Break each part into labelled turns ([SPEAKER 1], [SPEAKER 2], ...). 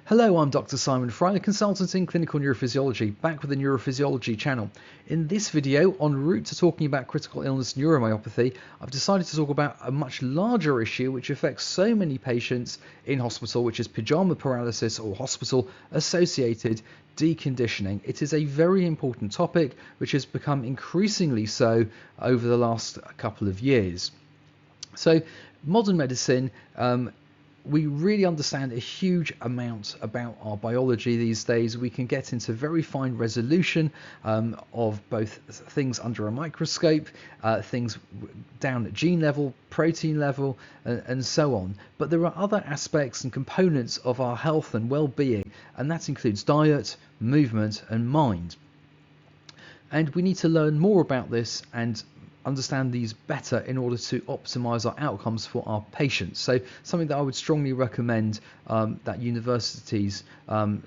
[SPEAKER 1] Hello, I'm Dr. Simon Fry, a consultant in clinical neurophysiology, back with the Neurophysiology channel. In this video, en route to talking about critical illness neuromyopathy, I've decided to talk about a much larger issue which affects so many patients in hospital, which is pyjama paralysis or hospital-associated deconditioning. It is a very important topic which has become increasingly so over the last couple of years. So, modern medicine, we really understand a huge amount about our biology these days. We can get into very fine resolution of both things under a microscope, things down at gene level, protein level, and so on. But there are other aspects and components of our health and well-being, and that includes diet, movement, and mind. And we need to learn more about this and understand these better in order to optimize our outcomes for our patients. So something that I would strongly recommend that universities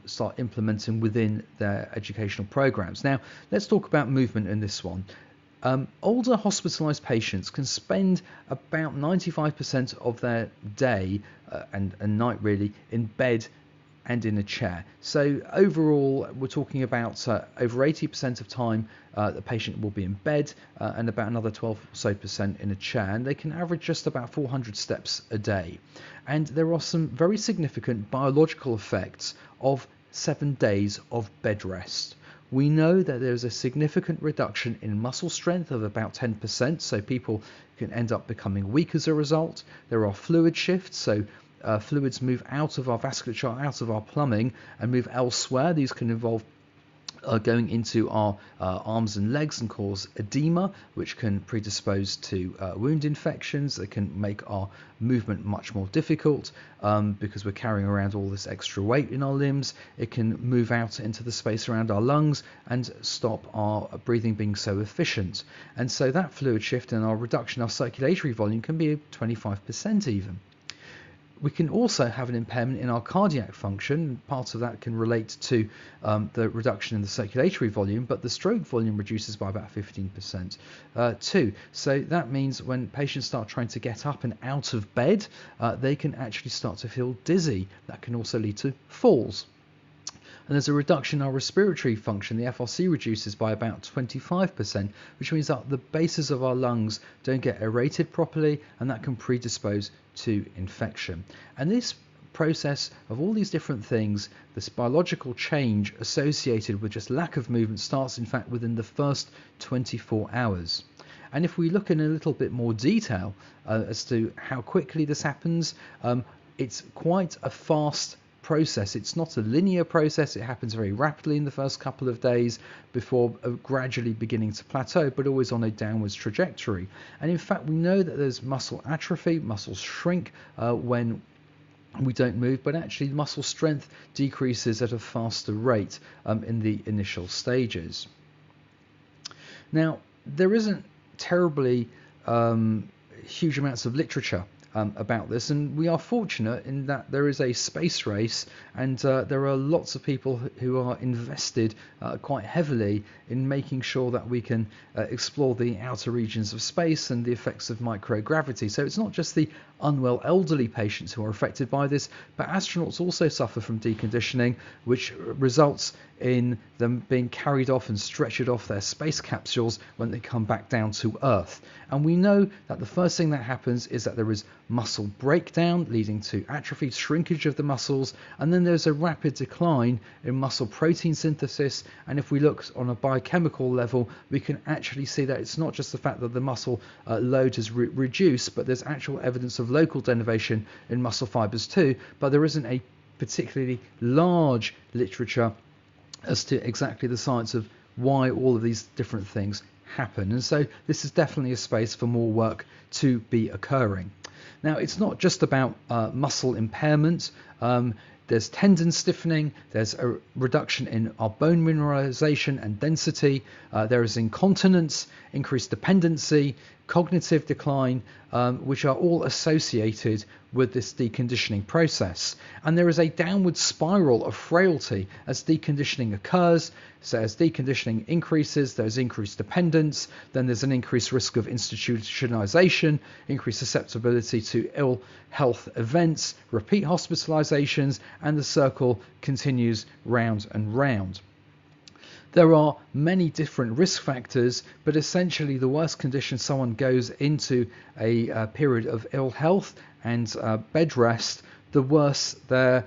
[SPEAKER 1] start implementing within their educational programs. Now, let's talk about movement in this one. Older hospitalized patients can spend about 95% of their day and night really in bed and in a chair. So overall, we're talking about over 80% of time the patient will be in bed and about another 12% or so in a chair, and they can average just about 400 steps a day. And there are some very significant biological effects of 7 days of bed rest. We know that there's a significant reduction in muscle strength of about 10%, so people can end up becoming weak as a result. There are fluid shifts, so fluids move out of our vasculature, out of our plumbing, and move elsewhere. These can involve going into our arms and legs and cause edema, which can predispose to wound infections. They can make our movement much more difficult because we're carrying around all this extra weight in our limbs. It can move out into the space around our lungs and stop our breathing being so efficient. And so that fluid shift and our reduction in our circulatory volume can be 25% even. We can also have an impairment in our cardiac function. Part of that can relate to the reduction in the circulatory volume, but the stroke volume reduces by about 15% too. So that means when patients start trying to get up and out of bed, they can actually start to feel dizzy. That can also lead to falls. And there's a reduction in our respiratory function. The FRC reduces by about 25%, which means that the bases of our lungs don't get aerated properly, and that can predispose to infection. And this process of all these different things, this biological change associated with just lack of movement, starts in fact within the first 24 hours. And if we look in a little bit more detail as to how quickly this happens, it's quite a fast process. It's not a linear process. It happens very rapidly in the first couple of days before gradually beginning to plateau, but always on a downwards trajectory. And in fact, we know that there's muscle atrophy, muscles shrink when we don't move, but actually muscle strength decreases at a faster rate in the initial stages. Now, there isn't terribly huge amounts of literature about this, and we are fortunate in that there is a space race, and there are lots of people who are invested quite heavily in making sure that we can explore the outer regions of space and the effects of microgravity. So it's not just the unwell elderly patients who are affected by this, but astronauts also suffer from deconditioning, which results in them being carried off and stretchered off their space capsules when they come back down to Earth. And we know that the first thing that happens is that there is muscle breakdown leading to atrophy, shrinkage of the muscles, and then there's a rapid decline in muscle protein synthesis. And if we look on a biochemical level, we can actually see that it's not just the fact that the muscle load has reduced, but there's actual evidence of local denervation in muscle fibers too, but there isn't a particularly large literature as to exactly the science of why all of these different things happen. And so this is definitely a space for more work to be occurring. Now, it's not just about muscle impairment. There's tendon stiffening, there's a reduction in our bone mineralization and density, there is incontinence, increased dependency, cognitive decline, which are all associated with this deconditioning process. And there is a downward spiral of frailty as deconditioning occurs. So as deconditioning increases, there's increased dependence, then there's an increased risk of institutionalization, increased susceptibility to ill health events, repeat hospitalizations, and the circle continues round and round. There are many different risk factors, but essentially the worse condition someone goes into a period of ill health and bed rest, the worse their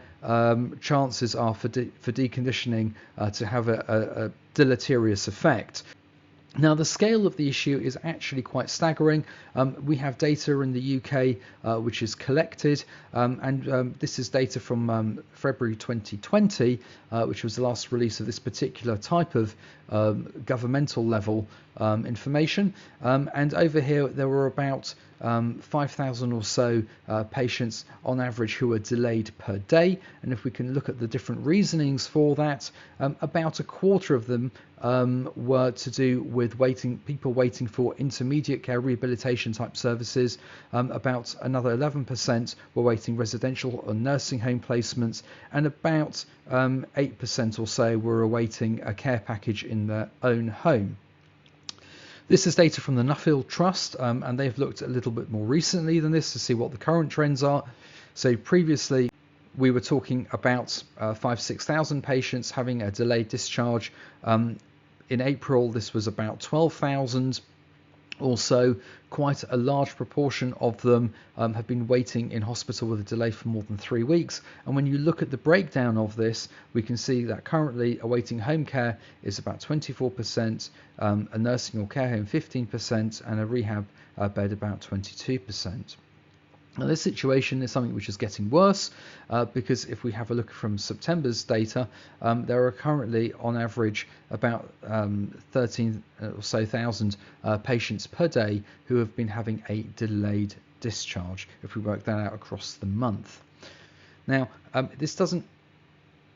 [SPEAKER 1] chances are for deconditioning to have a deleterious effect. Now, the scale of the issue is actually quite staggering. We have data in the UK which is collected, and this is data from February 2020, which was the last release of this particular type of governmental level information. And over here, there were about 5,000 or so patients on average who were delayed per day. And if we can look at the different reasonings for that, about a quarter of them were to do with people waiting for intermediate care rehabilitation type services. About another 11% were waiting residential or nursing home placements, and about 8% or so were awaiting a care package in their own home. This is data from the Nuffield Trust, and they've looked a little bit more recently than this to see what the current trends are. So previously we were talking about 5,000-6,000 patients having a delayed discharge. In April, this was about 12,000 or so. Quite a large proportion of them have been waiting in hospital with a delay for more than 3 weeks. And when you look at the breakdown of this, we can see that currently awaiting home care is about 24%, a nursing or care home 15%, and a rehab bed about 22%. Now, this situation is something which is getting worse because if we have a look from September's data, there are currently on average about 13 or so thousand patients per day who have been having a delayed discharge, if we work that out across the month. Now, this doesn't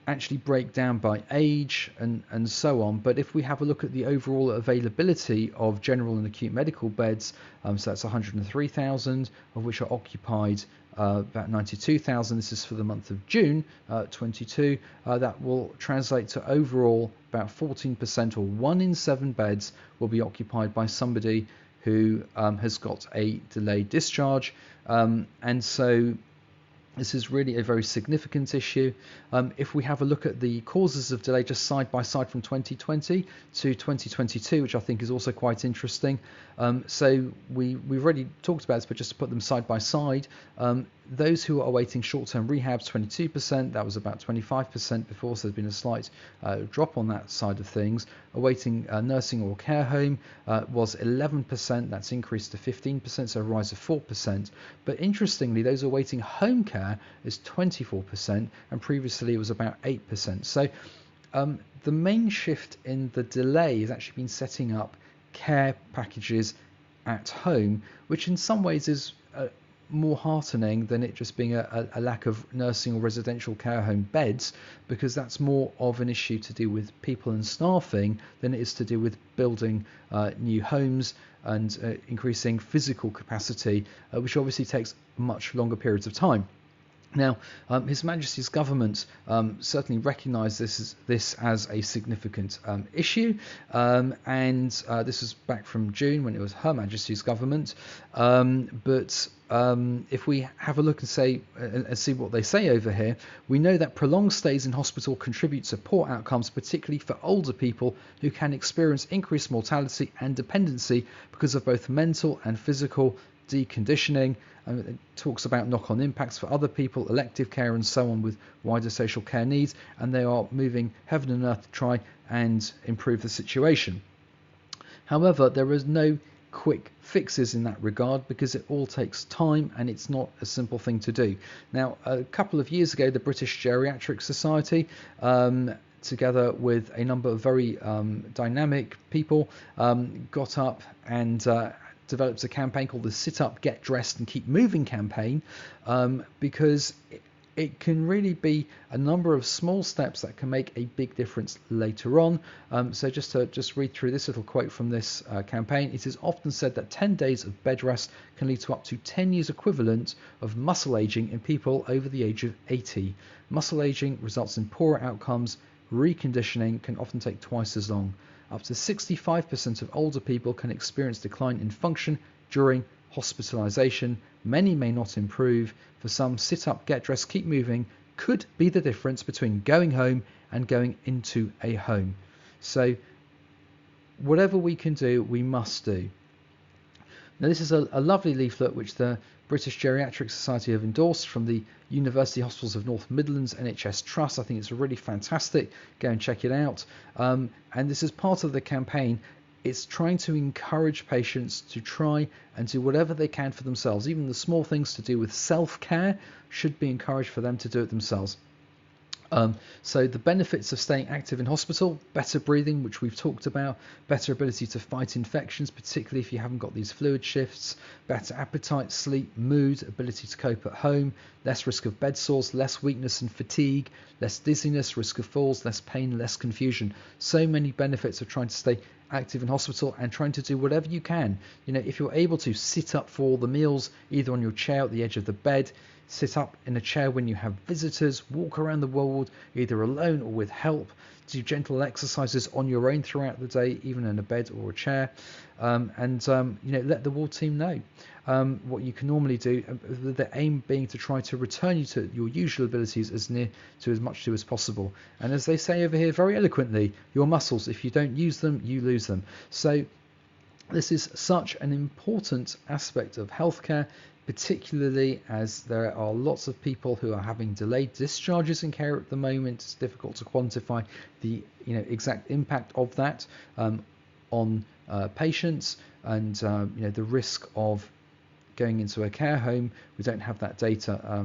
[SPEAKER 1] actually break down by age and so on, but if we have a look at the overall availability of general and acute medical beds, so that's 103,000, of which are occupied about 92,000. This is for the month of June 22. That will translate to overall about 14%, or 1 in 7 beds will be occupied by somebody who has got a delayed discharge, and so this is really a very significant issue. If we have a look at the causes of delay just side by side from 2020 to 2022, which I think is also quite interesting. So we've already talked about this, but just to put them side by side, those who are awaiting short-term rehabs, 22%, that was about 25% before, so there's been a slight drop on that side of things. Awaiting nursing or care home was 11%, that's increased to 15%, so a rise of 4%. But interestingly, those awaiting home care is 24%, and previously it was about 8%. So the main shift in the delay has actually been setting up care packages at home, which in some ways is more heartening than it just being a lack of nursing or residential care home beds, because that's more of an issue to do with people and staffing than it is to do with building new homes and increasing physical capacity, which obviously takes much longer periods of time. Now, His Majesty's government certainly recognised this as a significant issue, and this was back from June when it was Her Majesty's government. But if we have a look and see what they say over here, we know that prolonged stays in hospital contribute to poor outcomes, particularly for older people who can experience increased mortality and dependency because of both mental and physical deconditioning. It talks about knock-on impacts for other people, elective care and so on with wider social care needs, and they are moving heaven and earth to try and improve the situation. However, there is no quick fixes in that regard because it all takes time and it's not a simple thing to do. Now, a couple of years ago, the British Geriatric Society, together with a number of very dynamic people, got up and develops a campaign called the Sit Up, Get Dressed and Keep Moving campaign, because it can really be a number of small steps that can make a big difference later on. So just to read through this little quote from this campaign, it is often said that 10 days of bed rest can lead to up to 10 years equivalent of muscle aging in people over the age of 80. Muscle aging results in poorer outcomes. Reconditioning can often take twice as long. Up to 65% of older people can experience decline in function during hospitalization. Many may not improve. For some, sit up, get dressed, keep moving could be the difference between going home and going into a home. So whatever we can do, we must do. Now, this is a lovely leaflet which the British Geriatric Society have endorsed from the University Hospitals of North Midlands NHS Trust. I think it's really fantastic. Go and check it out. And this is part of the campaign. It's trying to encourage patients to try and do whatever they can for themselves. Even the small things to do with self-care should be encouraged for them to do it themselves. So the benefits of staying active in hospital: better breathing, which we've talked about, better ability to fight infections, particularly if you haven't got these fluid shifts, better appetite, sleep, mood, ability to cope at home, less risk of bed sores, less weakness and fatigue, less dizziness, risk of falls, less pain, less confusion. So many benefits of trying to stay active in hospital and trying to do whatever you can. You know, if you're able to sit up for all the meals, either on your chair at the edge of the bed, sit up in a chair when you have visitors, walk around the ward either alone or with help, do gentle exercises on your own throughout the day, even in a bed or a chair, and let the ward team know what you can normally do, the aim being to try to return you to your usual abilities as near to as much as possible. And as they say over here very eloquently, your muscles, if you don't use them, you lose them. So this is such an important aspect of healthcare, particularly as there are lots of people who are having delayed discharges in care at the moment. It's difficult to quantify the exact impact of that on patients, and the risk of going into a care home. We don't have that data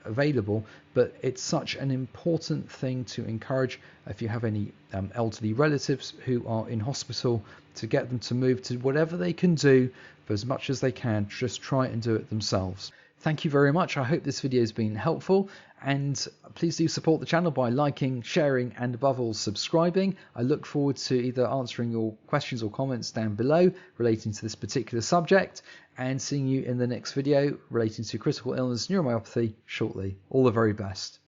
[SPEAKER 1] available, but it's such an important thing to encourage. If you have any elderly relatives who are in hospital, to get them to move to whatever they can do for as much as they can. Just try and do it themselves. Thank you very much. I hope this video has been helpful, and please do support the channel by liking, sharing, and above all subscribing. I look forward to either answering your questions or comments down below relating to this particular subject, and seeing you in the next video relating to critical illness neuromyopathy shortly. All the very best.